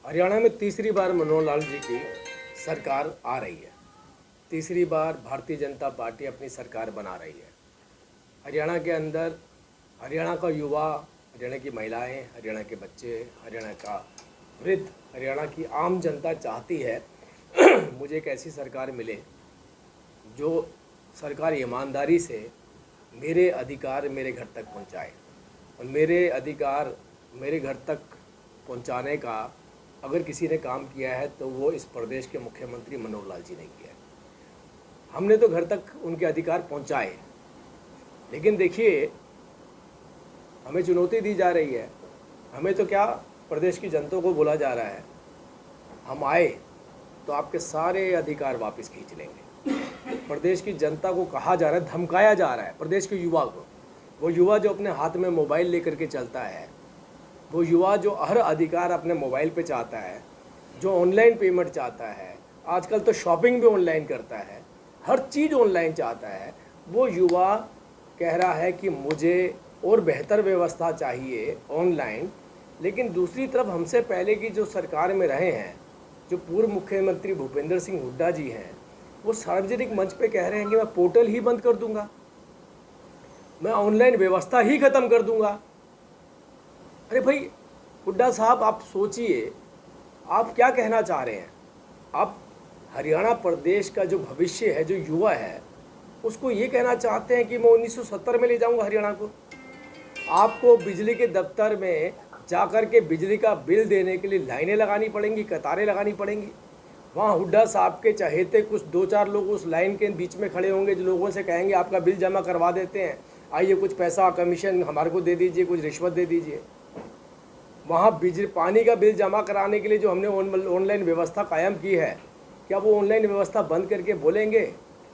हरियाणा में तीसरी बार मनोहर लाल जी की सरकार आ रही है। तीसरी बार भारतीय जनता पार्टी अपनी सरकार बना रही है। हरियाणा के अंदर हरियाणा का युवा, हरियाणा की महिलाएं, हरियाणा के बच्चे, हरियाणा का वृद्ध, हरियाणा की आम जनता चाहती है मुझे एक ऐसी सरकार मिले जो सरकार ईमानदारी से मेरे अधिकार मेरे घर तक पहुंचाए। और मेरे अधिकार मेरे घर तक पहुंचाने का अगर किसी ने काम किया है तो वो इस प्रदेश के मुख्यमंत्री मनोहर लाल जी ने किया है। हमने तो घर तक उनके अधिकार पहुंचाए, लेकिन देखिए हमें चुनौती दी जा रही है। हमें तो क्या, प्रदेश की जनता को बोला जा रहा है हम आए तो आपके सारे अधिकार वापस खींच लेंगे। प्रदेश की जनता को कहा जा रहा है, धमकाया जा रहा है प्रदेश के युवा को। वो युवा जो अपने हाथ में मोबाइल लेकर के चलता है, वो युवा जो हर अधिकार अपने मोबाइल पे चाहता है, जो ऑनलाइन पेमेंट चाहता है, आजकल तो शॉपिंग भी ऑनलाइन करता है, हर चीज़ ऑनलाइन चाहता है, वो युवा कह रहा है कि मुझे और बेहतर व्यवस्था चाहिए ऑनलाइन। लेकिन दूसरी तरफ हमसे पहले की जो सरकार में रहे हैं, जो पूर्व मुख्यमंत्री भूपेंद्र सिंह हुड्डा जी हैं, वो सार्वजनिक मंच पे कह रहे हैं कि मैं पोर्टल ही बंद कर दूंगा, मैं ऑनलाइन व्यवस्था ही ख़त्म कर दूंगा। अरे भाई हुड्डा साहब, आप सोचिए आप क्या कहना चाह रहे हैं। आप हरियाणा प्रदेश का जो भविष्य है, जो युवा है, उसको ये कहना चाहते हैं कि मैं 1970 में ले जाऊंगा हरियाणा को। आपको बिजली के दफ्तर में जाकर के बिजली का बिल देने के लिए लाइनें लगानी पड़ेंगी, कतारें लगानी पड़ेंगी। वहाँ हुड्डा साहब के चहेते कुछ 2-4 लोग उस लाइन के बीच में खड़े होंगे जो लोगों से कहेंगे आपका बिल जमा करवा देते हैं, आइए कुछ पैसा कमीशन हमारे को दे दीजिए, कुछ रिश्वत दे दीजिए। वहाँ बिजली पानी का बिल जमा कराने के लिए जो हमने ऑनलाइन व्यवस्था कायम की है, क्या वो ऑनलाइन व्यवस्था बंद करके बोलेंगे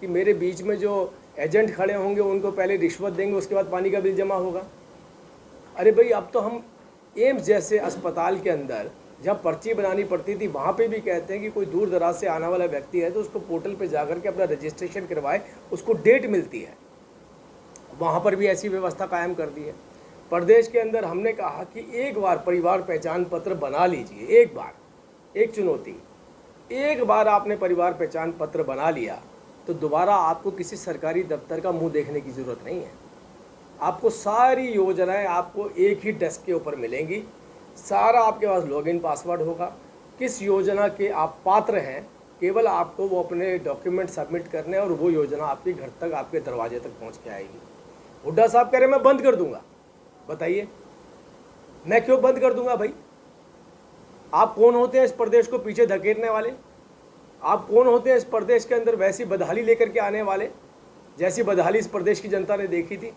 कि मेरे बीच में जो एजेंट खड़े होंगे उनको पहले रिश्वत देंगे, उसके बाद पानी का बिल जमा होगा। अरे भाई, अब तो हम एम्स जैसे अस्पताल के अंदर जहाँ पर्ची बनानी पड़ती थी, वहाँ पे भी कहते हैं कि कोई दूर दराज से आने वाला व्यक्ति है तो उसको पोर्टल पे जाकर के अपना रजिस्ट्रेशन करवाए, उसको डेट मिलती है। वहाँ पर भी ऐसी व्यवस्था कायम कर दी है। प्रदेश के अंदर हमने कहा कि एक बार परिवार पहचान पत्र बना लीजिए, एक बार, एक चुनौती, एक बार आपने परिवार पहचान पत्र बना लिया तो दोबारा आपको किसी सरकारी दफ्तर का मुंह देखने की ज़रूरत नहीं है। आपको सारी योजनाएं आपको एक ही डेस्क के ऊपर मिलेंगी, सारा आपके पास लॉगिन पासवर्ड होगा, किस योजना के आप पात्र हैं, केवल आपको वो अपने डॉक्यूमेंट सबमिट करने और वो योजना आपके घर तक, आपके दरवाजे तक पहुंच के आएगी। हुड्डा साहब कह रहे मैं बंद कर दूंगा। बताइए मैं क्यों बंद कर दूंगा भाई? आप कौन होते हैं इस प्रदेश को पीछे धकेलने वाले? आप कौन होते हैं इस प्रदेश के अंदर वैसी बदहाली लेकर के आने वाले जैसी बदहाली इस प्रदेश की जनता ने देखी थी?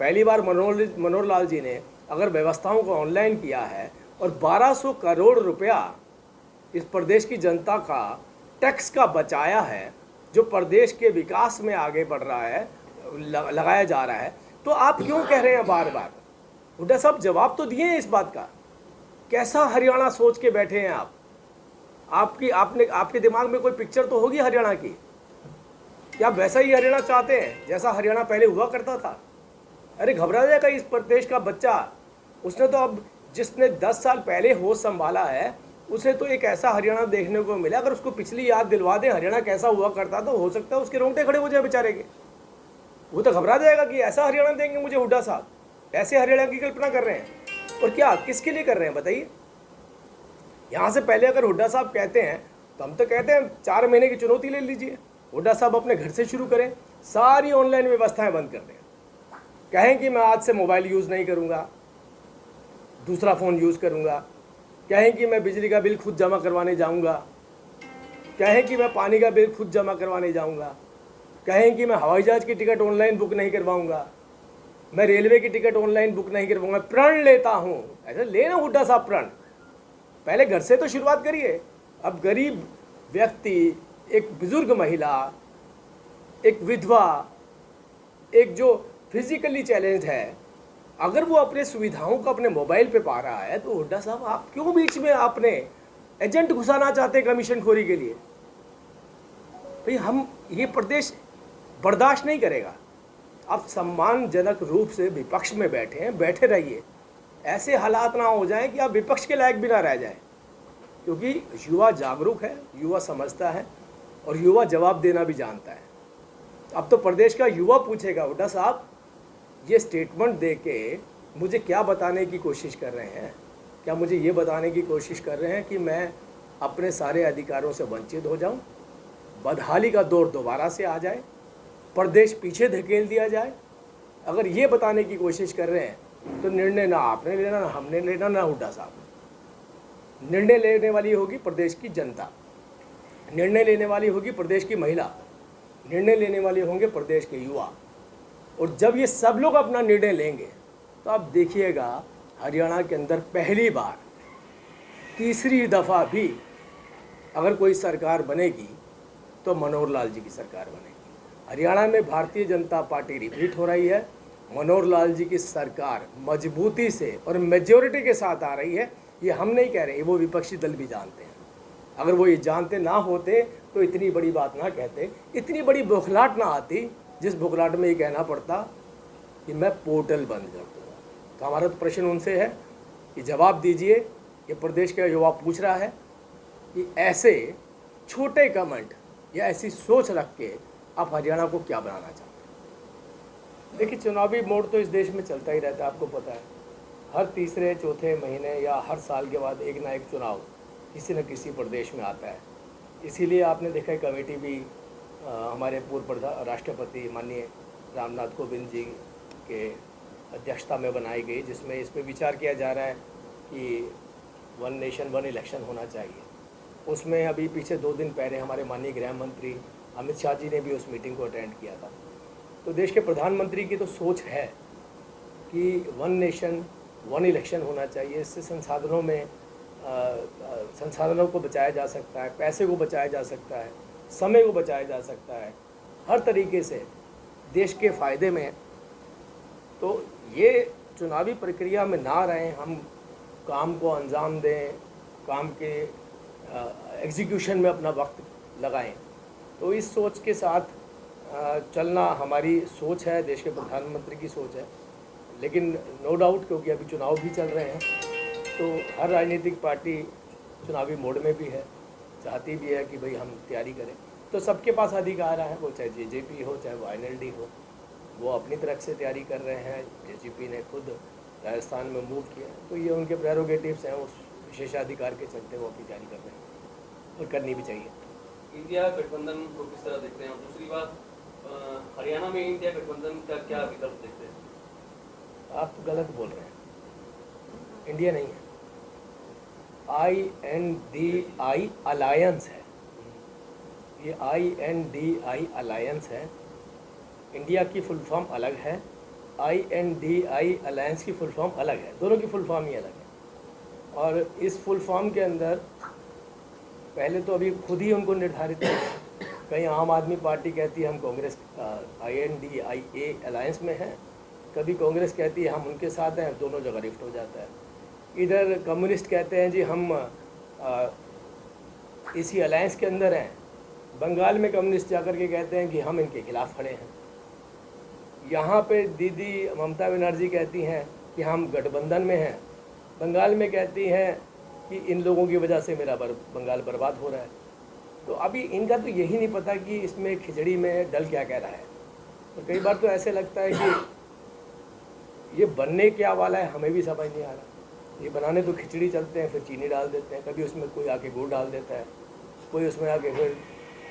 पहली बार मनोहर लाल जी ने अगर व्यवस्थाओं को ऑनलाइन किया है और 1200 करोड़ रुपया इस प्रदेश की जनता का टैक्स का बचाया है, जो प्रदेश के विकास में आगे बढ़ रहा है, लगाया जा रहा है, तो आप क्यों कह रहे हैं बार बार? हुड्डा साहब जवाब तो दिए हैं इस बात का। कैसा हरियाणा सोच के बैठे हैं आप? आपके दिमाग में कोई पिक्चर तो होगी हरियाणा की। क्या आप वैसा ही हरियाणा चाहते हैं जैसा हरियाणा पहले हुआ करता था? अरे घबरा जाएगा इस प्रदेश का बच्चा। उसने तो अब, जिसने 10 साल पहले होश संभाला है, उसे तो एक ऐसा हरियाणा देखने को मिला। अगर उसको पिछली याद दिलवा दें हरियाणा कैसा हुआ करता, तो हो सकता है उसके रोंगटे खड़े हो जाए बेचारे के। वो तो घबरा जाएगा कि ऐसा हरियाणा देंगे मुझे हुड्डा साहब। ऐसे हरियाणा की कल्पना कर रहे हैं, और क्या किसके लिए कर रहे हैं बताइए? यहाँ से पहले अगर हुड्डा साहब कहते हैं तो हम तो कहते हैं 4 महीने की चुनौती ले लीजिए। हुड्डा साहब अपने घर से शुरू करें, सारी ऑनलाइन व्यवस्थाएं बंद कर दें। कहें कि मैं आज से मोबाइल यूज़ नहीं करूँगा, दूसरा फ़ोन यूज़ करूँगा। कहें कि मैं बिजली का बिल खुद जमा करवाने जाऊँगा। कहें कि मैं पानी का बिल खुद जमा करवाने जाऊँगा। कहें कि मैं हवाई जहाज़ की टिकट ऑनलाइन बुक नहीं करवाऊँगा, मैं रेलवे की टिकट ऑनलाइन बुक नहीं करवाऊँगा, प्रण लेता हूँ। ऐसा लेना हुड्डा साहब प्रण। पहले घर से तो शुरुआत करिए। अब गरीब व्यक्ति, एक बुजुर्ग महिला, एक विधवा, एक जो फिजिकली चैलेंज है, अगर वो अपने सुविधाओं को अपने मोबाइल पे पा रहा है, तो हुड्डा साहब आप क्यों बीच में आपने एजेंट घुसाना चाहते हैं कमीशन खोरी के लिए? भाई हम ये प्रदेश बर्दाश्त नहीं करेगा। आप सम्मानजनक रूप से विपक्ष में बैठे हैं, बैठे रहिए। ऐसे हालात ना हो जाएं कि आप विपक्ष के लायक भी ना रह जाएं। क्योंकि युवा जागरूक है, युवा समझता है और युवा जवाब देना भी जानता है। अब तो प्रदेश का युवा पूछेगा, हुड्डा साहब ये स्टेटमेंट दे के मुझे क्या बताने की कोशिश कर रहे हैं? क्या मुझे ये बताने की कोशिश कर रहे हैं कि मैं अपने सारे अधिकारों से वंचित हो जाऊं, बदहाली का दौर दोबारा से आ जाए, प्रदेश पीछे धकेल दिया जाए? अगर ये बताने की कोशिश कर रहे हैं तो निर्णय ना आपने लेना, ना हमने लेना, ना हुड्डा साहब। निर्णय लेने वाली होगी प्रदेश की जनता, निर्णय लेने वाली होगी प्रदेश की महिला, निर्णय लेने वाले होंगे प्रदेश के युवा। और जब ये सब लोग अपना निर्णय लेंगे तो आप देखिएगा हरियाणा के अंदर पहली बार तीसरी दफ़ा भी अगर कोई सरकार बनेगी तो मनोहर लाल जी की सरकार बनेगी। हरियाणा में भारतीय जनता पार्टी रिपीट हो रही है, मनोहर लाल जी की सरकार मजबूती से और मेजॉरिटी के साथ आ रही है। ये हम नहीं कह रहे, ये वो विपक्षी दल भी जानते हैं। अगर वो ये जानते ना होते तो इतनी बड़ी बात ना कहते, इतनी बड़ी बौखलाहट ना आती जिस बौखलाहट में ये कहना पड़ता कि मैं पोर्टल बंद कर दूँगा। तो हमारा तो प्रश्न उनसे है कि जवाब दीजिए। ये प्रदेश का युवा पूछ रहा है कि ऐसे छोटे कमेंट या ऐसी सोच रख के आप हरियाणा को क्या बनाना चाहते हैं? देखिए, चुनावी मोड़ तो इस देश में चलता ही रहता है, आपको पता है। हर तीसरे चौथे महीने या हर साल के बाद एक ना एक चुनाव किसी न किसी प्रदेश में आता है। इसीलिए आपने देखा है कमेटी भी हमारे पूर्व राष्ट्रपति माननीय रामनाथ कोविंद जी के अध्यक्षता में बनाई गई, जिसमें इस पर विचार किया जा रहा है कि वन नेशन वन इलेक्शन होना चाहिए। उसमें अभी पीछे 2 दिन पहले हमारे माननीय गृह मंत्री अमित शाह जी ने भी उस मीटिंग को अटेंड किया था। तो देश के प्रधानमंत्री की तो सोच है कि वन नेशन वन इलेक्शन होना चाहिए। इससे संसाधनों को बचाया जा सकता है, पैसे को बचाया जा सकता है, समय को बचाया जा सकता है, हर तरीके से देश के फ़ायदे में। तो ये चुनावी प्रक्रिया में ना रहें, हम काम को अंजाम दें, काम के एग्जीक्यूशन में अपना वक्त लगाएं। तो इस सोच के साथ चलना हमारी सोच है, देश के प्रधानमंत्री की सोच है। लेकिन नो डाउट, क्योंकि अभी चुनाव भी चल रहे हैं, तो हर राजनीतिक पार्टी चुनावी मोड में भी है, चाहती भी है कि भाई हम तैयारी करें। तो सबके पास अधिकार है, वो चाहे जेजेपी हो चाहे वो आईएनएलडी हो, वो अपनी तरफ से तैयारी कर रहे हैं। जेजेपी ने खुद राजस्थान में मूव किया, तो ये उनके प्रेरोगेटिव्स हैं, उस विशेषाधिकार के चलते वो अपनी तैयारी कर रहे हैं और करनी भी चाहिए। इंडिया गठबंधन को किस तरह देखते हैं? और दूसरी बात, हरियाणा में इंडिया गठबंधन का क्या विकल्प देखते हैं? आप तो गलत बोल रहे हैं, इंडिया नहीं है, INDI अलायंस है। ये INDI अलायंस है, इंडिया की फुल फॉर्म अलग है, INDI अलायंस की फुल फॉर्म अलग है, दोनों की फुल फॉर्म ही अलग है। और इस फुल फॉर्म के अंदर पहले तो अभी खुद ही उनको निर्धारित है। कहीं आम आदमी पार्टी कहती है हम कांग्रेस INDIA अलायंस में हैं, कभी कांग्रेस कहती है हम उनके साथ हैं, दोनों जगह रिफ्ट हो जाता है। इधर कम्युनिस्ट कहते हैं जी हम इसी अलायंस के अंदर हैं, बंगाल में कम्युनिस्ट जाकर के कहते हैं कि हम इनके खिलाफ खड़े हैं। यहाँ पे दीदी ममता बनर्जी कहती हैं कि हम गठबंधन में हैं, बंगाल में कहती हैं कि इन लोगों की वजह से मेरा बंगाल बर्बाद हो रहा है। तो अभी इनका तो यही नहीं पता कि इसमें खिचड़ी में डल क्या कह रहा है। तो कई बार तो ऐसे लगता है कि ये बनने क्या वाला है हमें भी समझ नहीं आ रहा। ये बनाने तो खिचड़ी चलते हैं, फिर चीनी डाल देते हैं, कभी उसमें कोई आके गुड़ डाल देता है, कोई उसमें आके फिर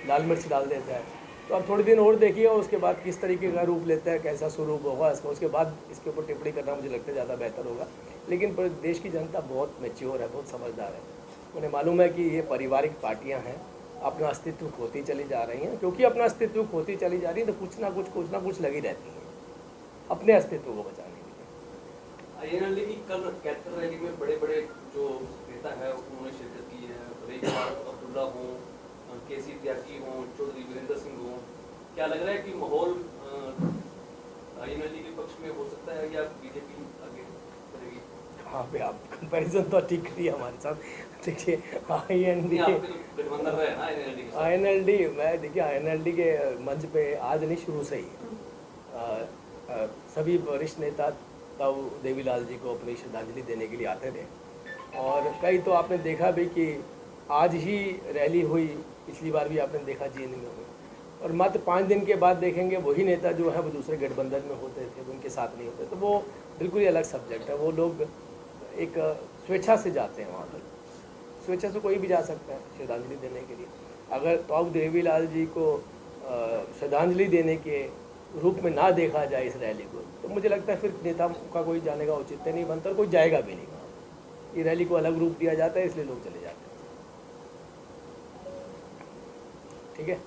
लाल मिर्च डाल देता है। तो अब थोड़े दिन और देखिए और उसके बाद किस तरीके का रूप लेता है, कैसा स्वरूप होगा इसका, उसके बाद इसके ऊपर टिप्पणी करना मुझे लगता है ज़्यादा बेहतर होगा। लेकिन देश की जनता बहुत मैच्योर है, बहुत समझदार है। उन्हें मालूम है कि ये पारिवारिक पार्टियाँ हैं, अपना अस्तित्व खोती चली जा रही हैं। क्योंकि अपना अस्तित्व खोती चली जा रही है तो कुछ ना कुछ लगी रहती हैं अपने अस्तित्व को बचाने के लिए। आईएनएलडी की कल कैथल रैली में बड़े बड़े जो नेता है उन्होंने शिरकत की है, रेजवार अब्दुल्ला हो, केसी त्यागी हो, चौधरी वीरेंद्र सिंह हो। क्या लग रहा है कि माहौल आईएनएलडी के पक्ष में हो सकता है या बीजेपी आगे करेगी? हाँ पे आप कंपैरिजन तो ठीक करिए हमारे साथ। देखिए आईएनएलडी मैं देखिए आईएनएलडी के मंच पे आज नहीं शुरू से ही सभी वरिष्ठ नेता तब देवीलाल जी को अपनी श्रद्धांजलि देने के लिए आते थे। और कई तो आपने देखा भी कि आज ही रैली हुई, पिछली बार भी आपने देखा जींद में हुई, और मात्र 5 दिन के बाद देखेंगे वही नेता जो है वो दूसरे गठबंधन में होते थे, वो उनके साथ नहीं होते, तो वो बिल्कुल ही अलग सब्जेक्ट है। वो लोग एक स्वेच्छा से जाते हैं वहाँ पर, स्वेच्छा से कोई भी जा सकता है श्रद्धांजलि देने के लिए। अगर टॉक देवीलाल जी को श्रद्धांजलि देने के रूप में ना देखा जाए इस रैली को, तो मुझे लगता है फिर नेता का कोई जाने का औचित्य नहीं बनता और कोई जाएगा भी नहीं वहाँ। ये रैली को अलग रूप दिया जाता है, इसलिए लोग चले जाते हैं। ठीक है।